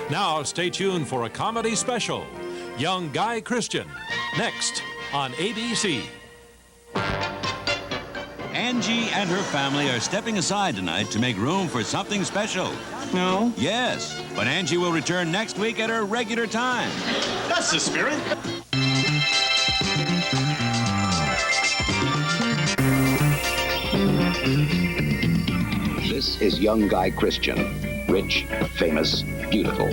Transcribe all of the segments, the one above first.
Now stay tuned for a comedy special, Young Guy Christian, next on ABC. Angie and her family are stepping aside tonight to make room for something special. No? Yes, but Angie will return next week at her regular time. That's the spirit. This is Young Guy Christian. Rich, famous, beautiful.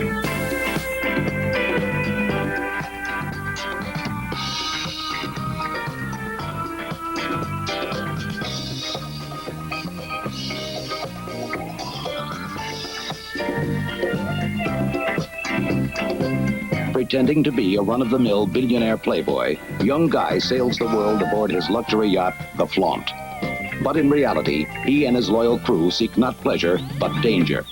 Pretending to be a run-of-the-mill billionaire playboy, Young Guy sails the world aboard his luxury yacht, the Flaunt. But in reality, he and his loyal crew seek not pleasure, but danger.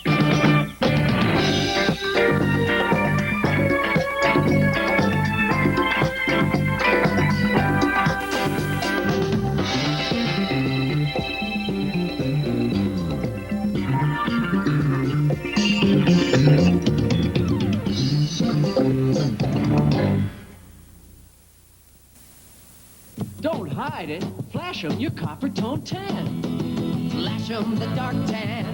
Don't hide it. Flash 'em your copper tone tan. Flash 'em the dark tan.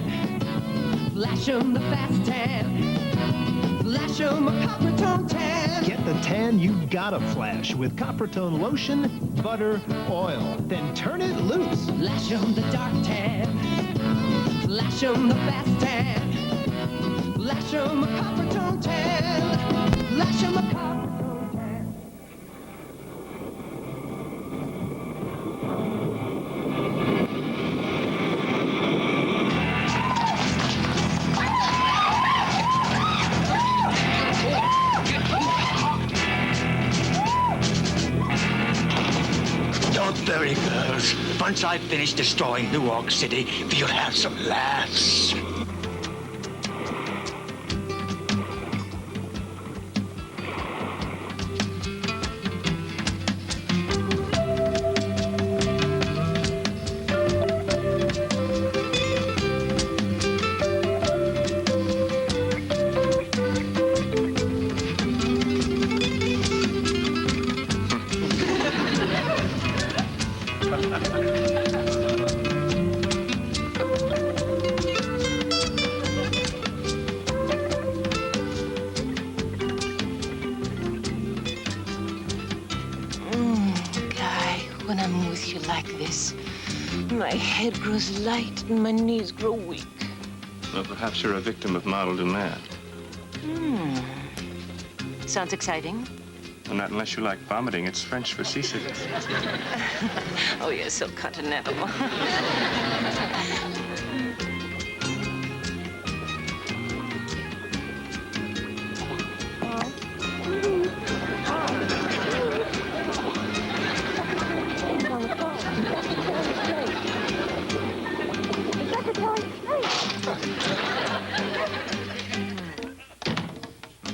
Flash 'em the fast tan. Flash 'em a copper tone tan. Get the tan you gotta flash with Copper Tone lotion, butter, oil. Then turn it loose. Flash 'em the dark tan. Flash 'em the fast tan. Flash 'em a copper tone tan. Flash 'em a copper tone tan. Don't worry, girls. Once I finish destroying New York City, we'll have some laughs. When I'm with you like this, my head grows light and my knees grow weak. Well, perhaps you're a victim of model demand. Sounds exciting. Well, not unless you like vomiting. It's French for seasickness. Oh, you're so continental.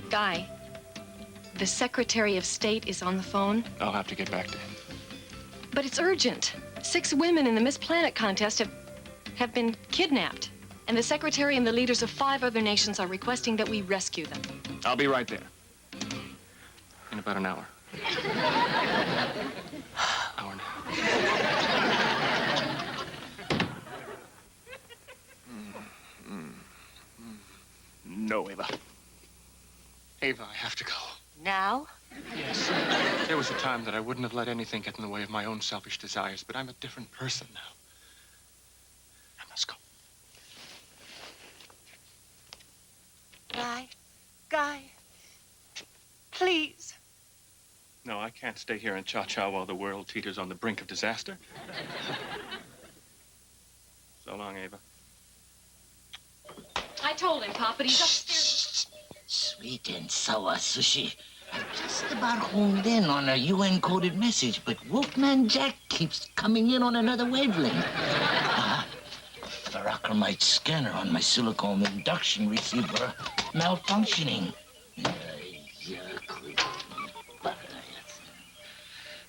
Guy, the Secretary of State is on the phone. I'll have to get back to him. But it's urgent. 6 women in the Miss Planet contest have been kidnapped. And the Secretary and the leaders of 5 other nations are requesting that we rescue them. I'll be right there. In about an hour. Hour and a half. No, Ava. Ava, I have to go. Now? Yes. There was a time that I wouldn't have let anything get in the way of my own selfish desires, but I'm a different person now. I must go. Guy, please. No, I can't stay here and cha-cha while the world teeters on the brink of disaster. So long, Ava. I told him, Pop, but he's upstairs. Sweet and sour sushi. I just about homed in on a UN-coded message, but Wolfman Jack keeps coming in on another wavelength. Ferrochromite scanner on my silicone induction receiver malfunctioning.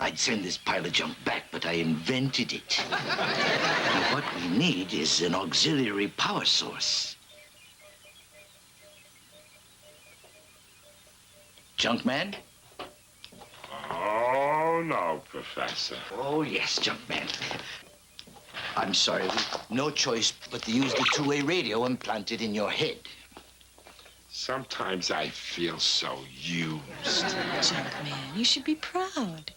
I'd send this pile of junk back, but I invented it. Now, what we need is an auxiliary power source. Junkman? Oh, no, Professor. Oh, yes, Junkman. I'm sorry, no choice but to use the two-way radio implanted in your head. Sometimes I feel so used. Junkman, you should be proud.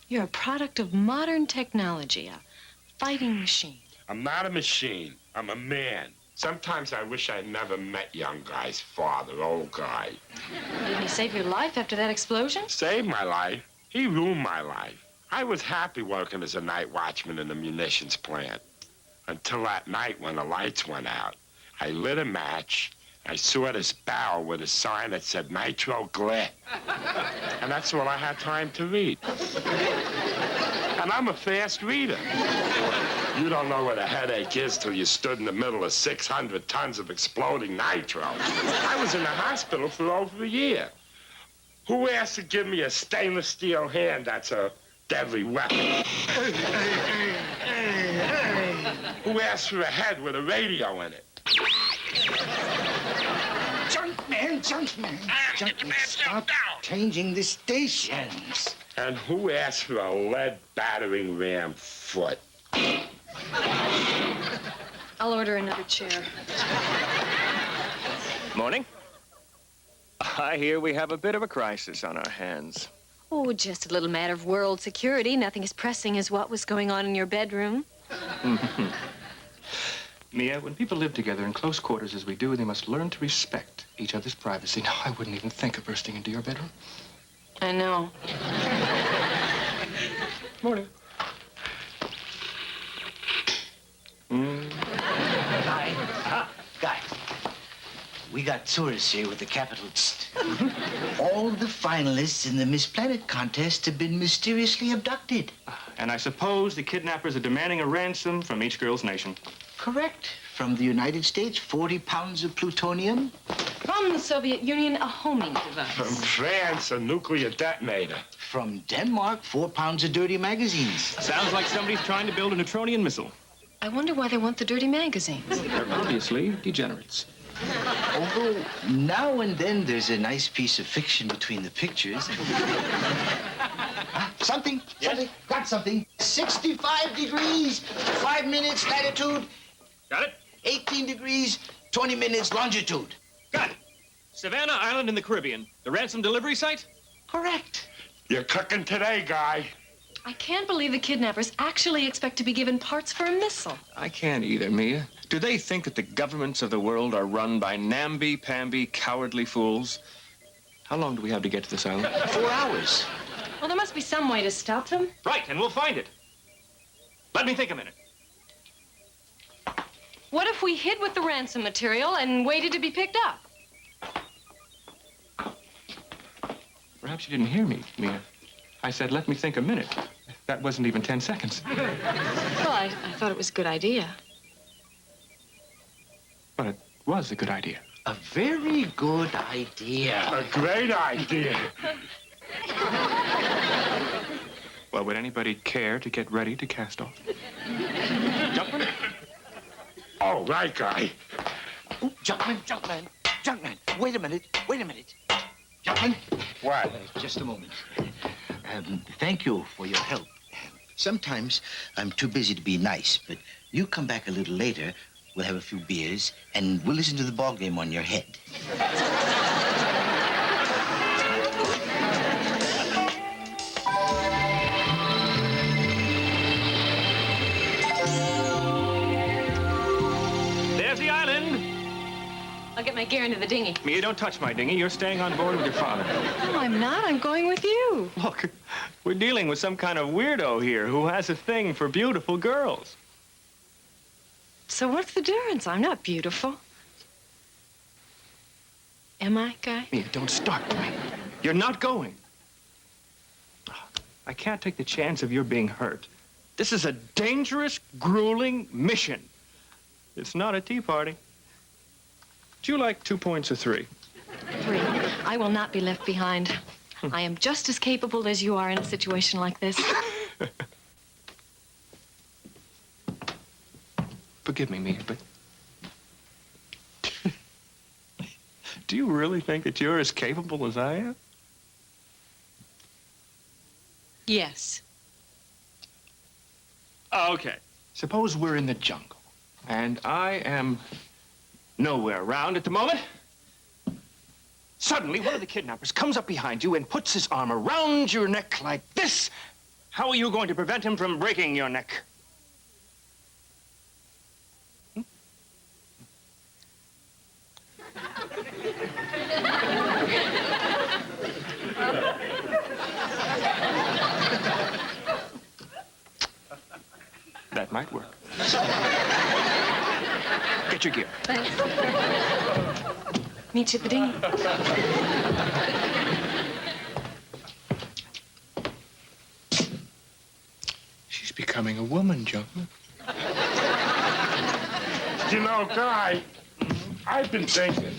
You're a product of modern technology, a fighting machine. I'm not a machine. I'm a man. Sometimes I wish I'd never met young guy's father, old guy. Didn't he save your life after that explosion? Saved my life. He ruined my life. I was happy working as a night watchman in the munitions plant. Until that night when the lights went out. I lit a match. I saw this barrel with a sign that said nitro glare. And that's all I had time to read. And I'm a fast reader. You don't know what a headache is till you stood in the middle of 600 tons of exploding nitro. I was in the hospital for over a year. Who asked to give me a stainless steel hand that's a deadly weapon? Who asked for a head with a radio in it? Junkman, Junkman, stop changing the stations. And who asked for a lead battering ram foot? I'll order another chair. Morning. I hear we have a bit of a crisis on our hands. Oh, just a little matter of world security. Nothing as pressing as what was going on in your bedroom. Mia, when people live together in close quarters as we do, they must learn to respect each other's privacy. Now, I wouldn't even think of bursting into your bedroom. I know. Morning. Guy, we got tourists here with the capital Tst. All the finalists in the Miss Planet contest have been mysteriously abducted. And I suppose the kidnappers are demanding a ransom from each girl's nation. Correct. From the United States, 40 pounds of plutonium. From the Soviet Union, a homing device. From France, a nuclear detonator. From Denmark, 4 pounds of dirty magazines. Sounds like somebody's trying to build a neutronian missile. I wonder why they want the dirty magazines. They're obviously degenerates. Although now and then there's a nice piece of fiction between the pictures. Something. Got something. 65 degrees, 5 minutes latitude. Got it? 18 degrees, 20 minutes longitude. Got it. Savannah Island in the Caribbean. The ransom delivery site? Correct. You're cooking today, Guy. I can't believe the kidnappers actually expect to be given parts for a missile. I can't either, Mia. Do they think that the governments of the world are run by namby-pamby, cowardly fools? How long do we have to get to this island? 4 hours. Well, there must be some way to stop them. Right, and we'll find it. Let me think a minute. What if we hid with the ransom material and waited to be picked up? Perhaps you didn't hear me, Mia. I said, let me think a minute. That wasn't even 10 seconds. Well, I thought it was a good idea. But it was a good idea. A very good idea. A great idea. Well, would anybody care to get ready to cast off? Junkman? Oh, right, Guy. Ooh, Junkman. Wait a minute. Junkman. What? Just a moment. Thank you for your help. Sometimes I'm too busy to be nice, but you come back a little later, we'll have a few beers, and we'll listen to the ball game on your head. There's the island. I'll get my gear into the dinghy. Mia, don't touch my dinghy. You're staying on board with your father. No, I'm not. I'm going with you. Look, we're dealing with some kind of weirdo here who has a thing for beautiful girls. So what's the difference? I'm not beautiful. Am I, Guy? Mia, don't start with me. You're not going. I can't take the chance of your being hurt. This is a dangerous, grueling mission. It's not a tea party. Do you like 2 points or 3? 3. I will not be left behind. I am just as capable as you are in a situation like this. Forgive me, Mia, but... do you really think that you're as capable as I am? Yes. Okay. Suppose we're in the jungle, and I am nowhere around at the moment. Suddenly, one of the kidnappers comes up behind you and puts his arm around your neck like this. How are you going to prevent him from breaking your neck? That might work. Get your gear. Thanks. Meet you at the dinghy. She's becoming a woman, Junkman. You know, Guy, I've been thinking,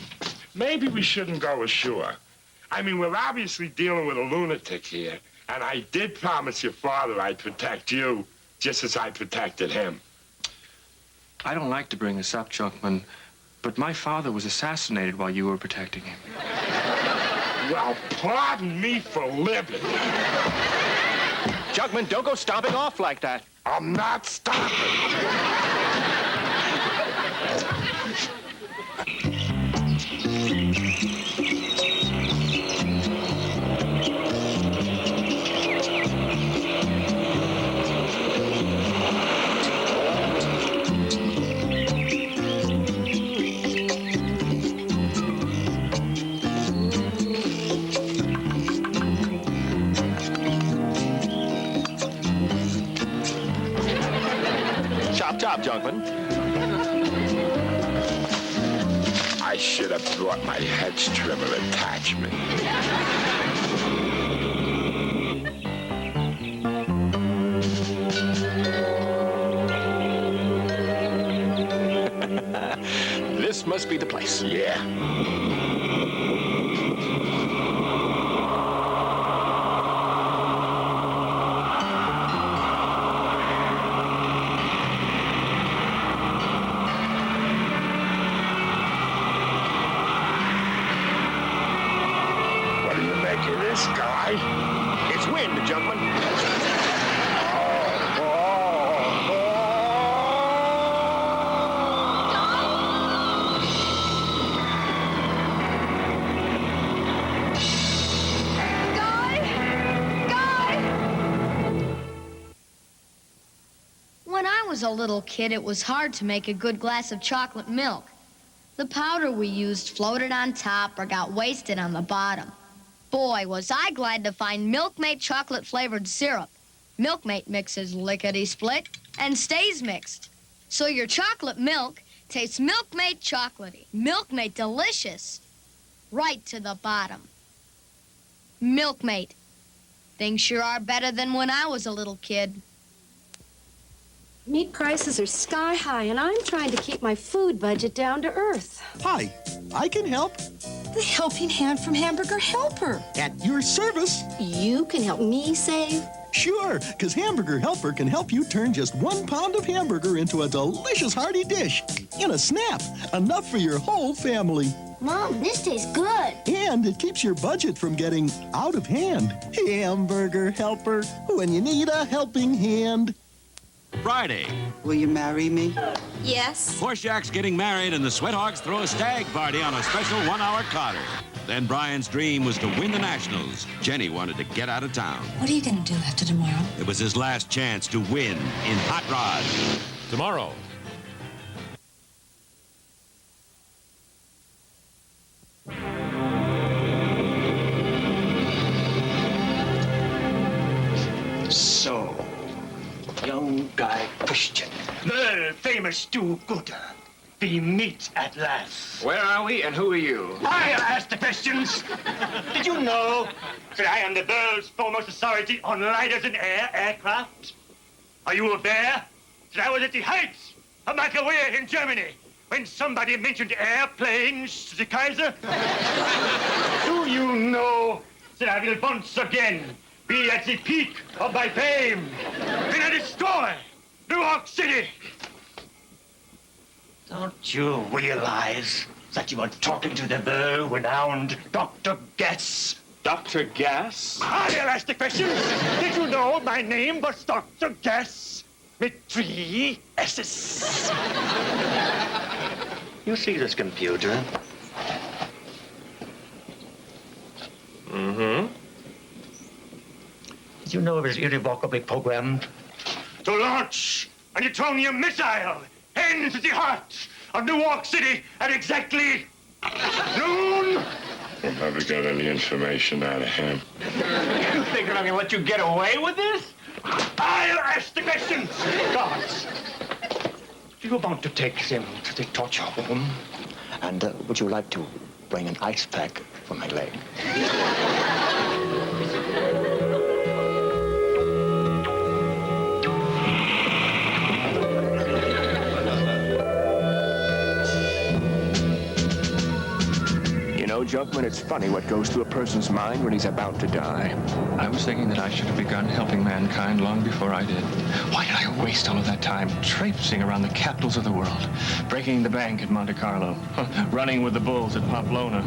maybe we shouldn't go ashore. I mean, we're obviously dealing with a lunatic here, and I did promise your father I'd protect you, just as I protected him. I don't like to bring this up, Junkman, but my father was assassinated while you were protecting him. Well, pardon me for living. Junkman, don't go stomping off like that. I'm not stopping. Chop, Junkman. I should have brought my hedge trimmer attachment. This must be the place. Yeah. This guy. It's wind, Junkman. When I was a little kid, it was hard to make a good glass of chocolate milk. The powder we used floated on top or got wasted on the bottom. Boy, was I glad to find Milkmaid chocolate-flavored syrup. Milkmaid mixes lickety-split and stays mixed. So your chocolate milk tastes Milkmaid chocolatey. Milkmaid delicious. Right to the bottom. Milkmaid. Things sure are better than when I was a little kid. Meat prices are sky high, and I'm trying to keep my food budget down to earth. Hi, I can help. The helping hand from Hamburger Helper. At your service. You can help me save? Sure, because Hamburger Helper can help you turn just 1 pound of hamburger into a delicious hearty dish. In a snap, enough for your whole family. Mom, this tastes good. And it keeps your budget from getting out of hand. Hamburger Helper, when you need a helping hand. Friday. Will you marry me? Yes. Horseshack's getting married and the Sweathogs throw a stag party on a special 1-hour Cotter. Then Brian's dream was to win the Nationals. Jenny wanted to get out of town. What are you going to do after tomorrow? It was his last chance to win in Hot Rod. Tomorrow. So, young Guy Christian, the famous do-gooder. We meet at last. Where are we and who are you? I ask the questions. Did you know that I am the world's foremost authority on lighters and aircraft? Are you aware that I was at the heights of my career in Germany when somebody mentioned airplanes to the Kaiser? Do you know that I will once again be at the peak of my fame when I destroy New York City? Don't you realize that you are talking to the world-renowned Dr. Getz, Dr. Gas? I'll ask the questions. Did you know my name was Dr. Gas with 3 S's? You see this computer? Mm-hmm. Did you know it was irrevocably programmed? To launch a neutronium missile into the heart of New York City at exactly noon. We'll never get any information out of him. You think that I'm gonna let you get away with this? I'll ask the questions. Guards, do you want to take him to the torture room? And would you like to bring an ice pack for my leg? Junkman, it's funny what goes through a person's mind when he's about to die. I was thinking that I should have begun helping mankind long before I did. Why did I waste all of that time traipsing around the capitals of the world, breaking the bank at Monte Carlo, running with the bulls at Pamplona,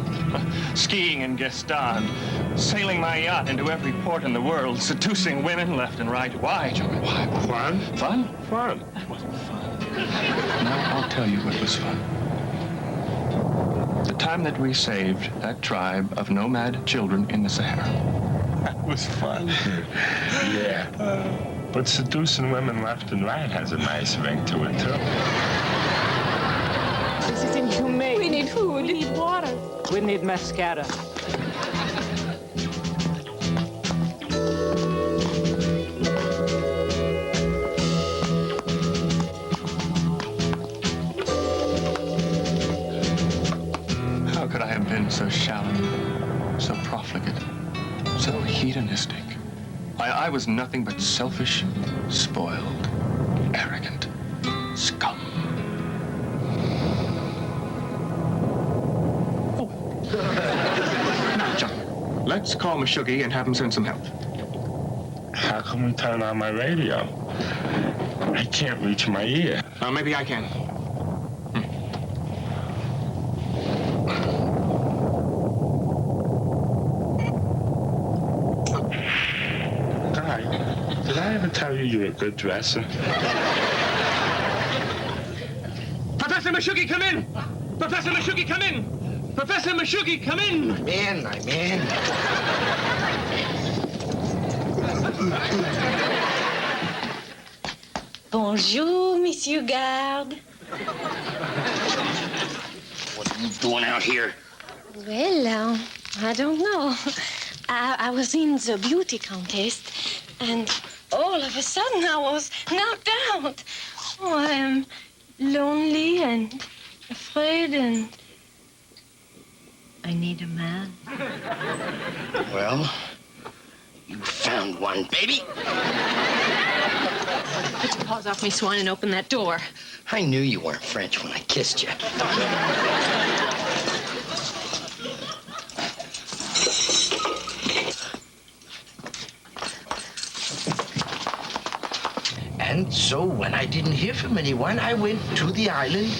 skiing in Gaston, sailing my yacht into every port in the world, seducing women left and right? Why, Junkman? Why? Fun? Fun? Fun. That wasn't fun. Now I'll tell you what was fun. The time that we saved that tribe of nomad children in the Sahara. That was fun. Yeah. But seducing women left and right has a nice ring to it, too. This is inhumane. We need food. We need water. We need mascara. So shallow, so profligate, so hedonistic. I was nothing but selfish, spoiled, arrogant scum. Oh. Now, John, let's call Meshuggah and have him send some help. How can we turn on my radio? I can't reach my ear. Maybe I can. Did I ever tell you you're a good dresser? Professor Meshuggah, come in! Professor Meshuggah, come in! Professor Meshuggah, come in! I'm in. Bonjour, Monsieur Garde. What are you doing out here? Well, I don't know. I was in the beauty contest, and all of a sudden I was knocked out. Oh, I am lonely and afraid, and I need a man. Well, you found one, baby. Put your paws off me, swine, and open that door. I knew you weren't French when I kissed you. And so when I didn't hear from anyone, I went to the island,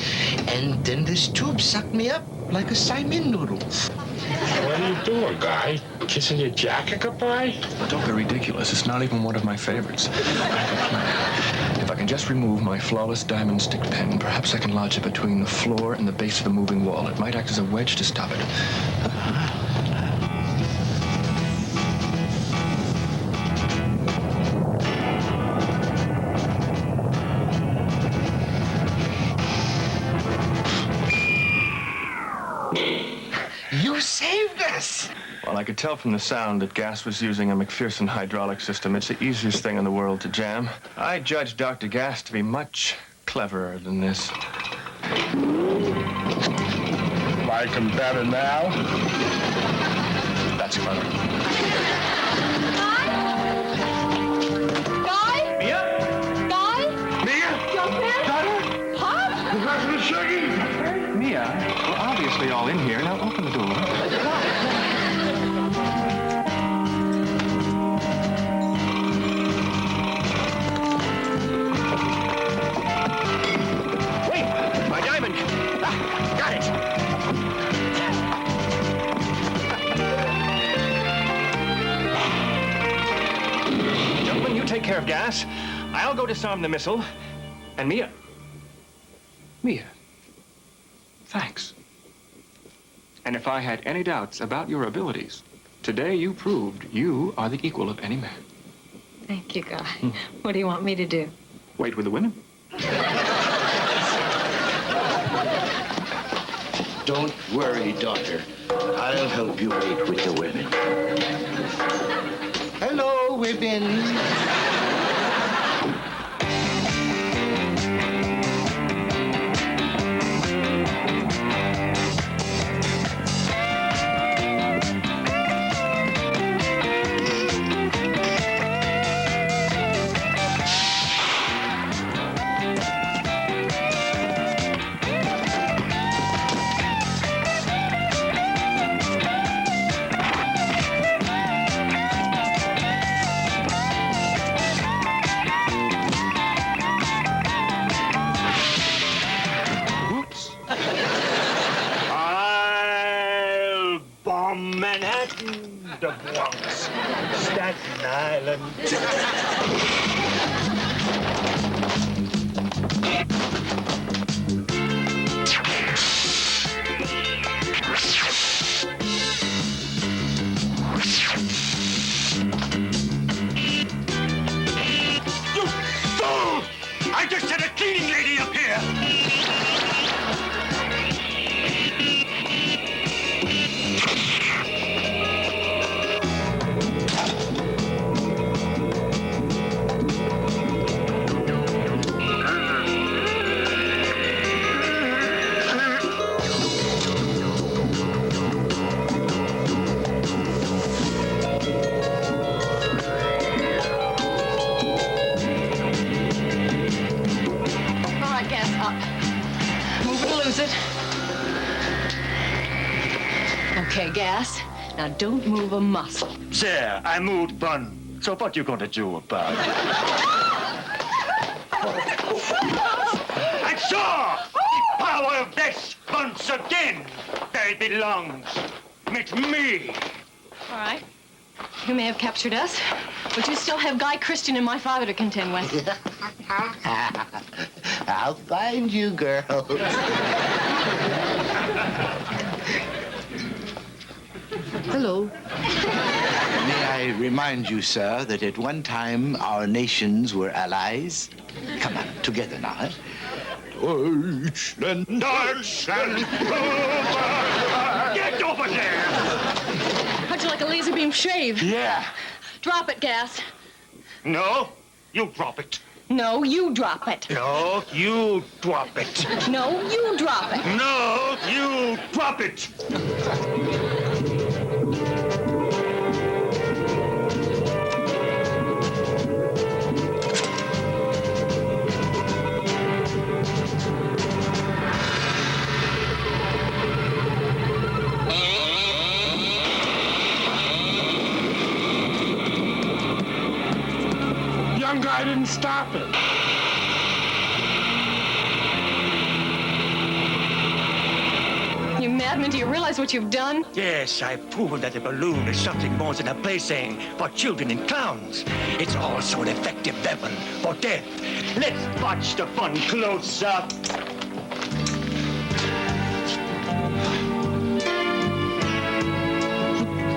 and then this tube sucked me up like a Simon noodle. What are you doing, guy? Kissing your jacket goodbye? Don't be ridiculous. It's not even one of my favorites. I have a plan. If I can just remove my flawless diamond stick pen, perhaps I can lodge it between the floor and the base of the moving wall. It might act as a wedge to stop it. You saved us! Well, I could tell from the sound that Gas was using a McPherson hydraulic system. It's the easiest thing in the world to jam. I judge Dr. Gas to be much cleverer than this. Like him better now? That's clever. Guy? Mia? Guy? Mia? Young man? Daughter? Pop? Professor Meshuggah! Mia, we're obviously all in here. Now open the door. Wait! My diamond! Ah, got it! take care of Gas. I'll go disarm the missile. And Mia. Mia. Thanks. And if I had any doubts about your abilities, today you proved you are the equal of any man. Thank you, Guy. What do you want me to do? Wait with the women. Don't worry, daughter. I'll help you wait with the women. Hello, women. I'll bomb Manhattan, the Bronx, Staten Island. You fool! I just had a cleaning lady up here! All right, Gas, up. Move it or lose it. Okay, Gas. Now don't move a muscle. There, I moved one. So what you gonna do about it? I saw the power of this once again. There it belongs. With me. All right. You may have captured us, but you still have Guy Christian and my father to contend with. I'll find you, girl. Hello. May I remind you, sir, that at one time our nations were allies? Come on, together now, huh? Deutschland. Deutschland. Get over there. How'd you like a laser beam shave? Yeah. Drop it, Gas. No, you drop it. No, you drop it. No, you drop it. No, you drop it. No, you drop it. Young guy didn't stop it. You madman, do you realize what you've done? Yes, I've proven that a balloon is something more than a plaything for children and clowns. It's also an effective weapon for death. Let's watch the fun close up.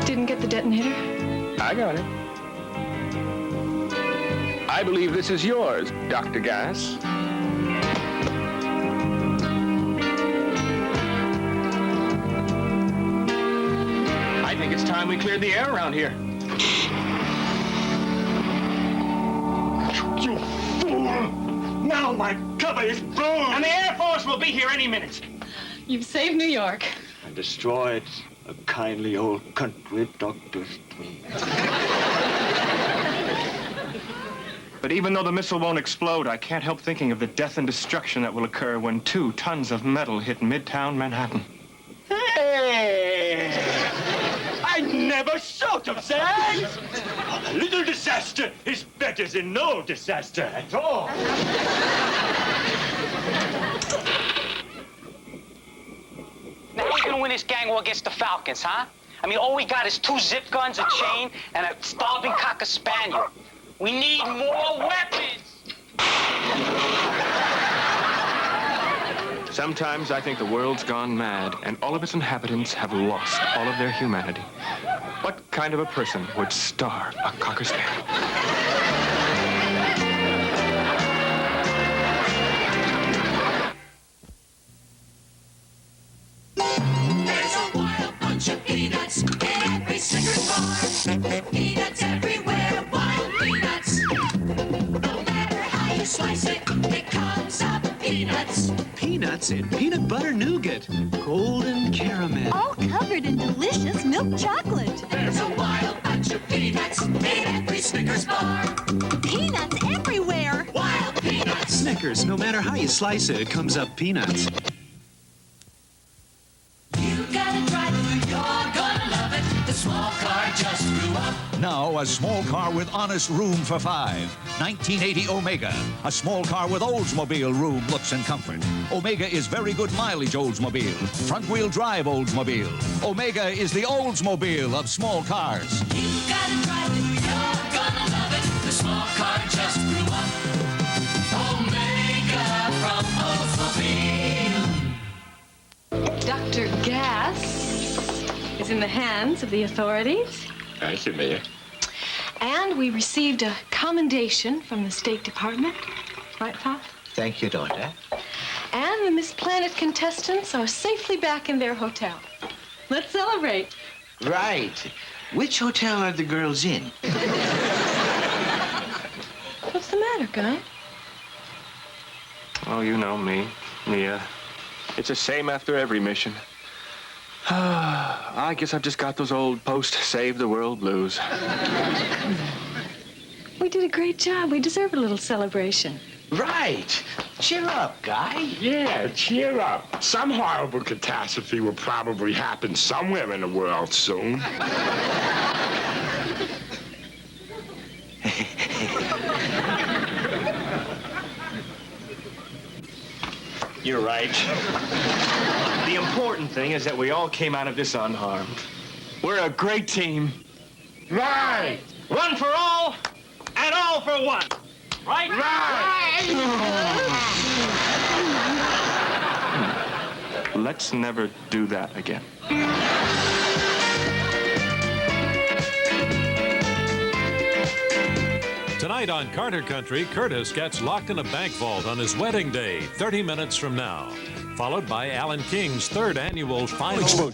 Didn't get the detonator? I got it. I believe this is yours, Dr. Gas. I think it's time we cleared the air around here. You fool! Now my cover is blown! And the Air Force will be here any minute. You've saved New York. And destroyed a kindly old country doctor's dream. But even though the missile won't explode, I can't help thinking of the death and destruction that will occur when 2 tons of metal hit Midtown Manhattan. Hey! I never thought of that! A little disaster is better than no disaster at all. Now, how are we gonna win this gang war against the Falcons, huh? I mean, all we got is 2 zip guns, a chain, and a starving cocker spaniel. We need more weapons. Sometimes I think the world's gone mad, and all of its inhabitants have lost all of their humanity. What kind of a person would starve a cocker spaniel? There's a wild bunch of peanuts in every Snickers bar. Peanuts everywhere, wild peanuts. No matter how you slice it, it comes up peanuts. Peanuts and peanut butter nougat, golden caramel. All covered in delicious milk chocolate. There's a wild bunch of peanuts in every Snickers bar. Peanuts everywhere, wild peanuts. Snickers, no matter how you slice it, it comes up peanuts. You gotta drive it, you're gonna love it. The small car just grew up. Now, a small car with honest room for five. 1980 Omega. A small car with Oldsmobile room, looks, and comfort. Omega is very good mileage Oldsmobile. Front-wheel drive Oldsmobile. Omega is the Oldsmobile of small cars. You gotta drive it, you're gonna love it. The small car just grew up. Omega from Oldsmobile. Dr. Gas is in the hands of the authorities. Thank you, Mia. And we received a commendation from the State Department. Right, Pop? Thank you, daughter. And the Miss Planet contestants are safely back in their hotel. Let's celebrate. Right. Which hotel are the girls in? What's the matter, Guy? Oh, you know me, Mia. It's the same after every mission. I guess I've just got those old post-save the world blues. We did a great job. We deserve a little celebration. Right. Cheer up, Guy. Yeah, cheer up. Some horrible catastrophe will probably happen somewhere in the world soon. You're right. The important thing is that we all came out of this unharmed. We're a great team. Right! One for all, and all for one. Right? Let's never do that again. Tonight on Carter Country, Curtis gets locked in a bank vault on his wedding day, 30 minutes from now. Followed by Alan King's third annual final...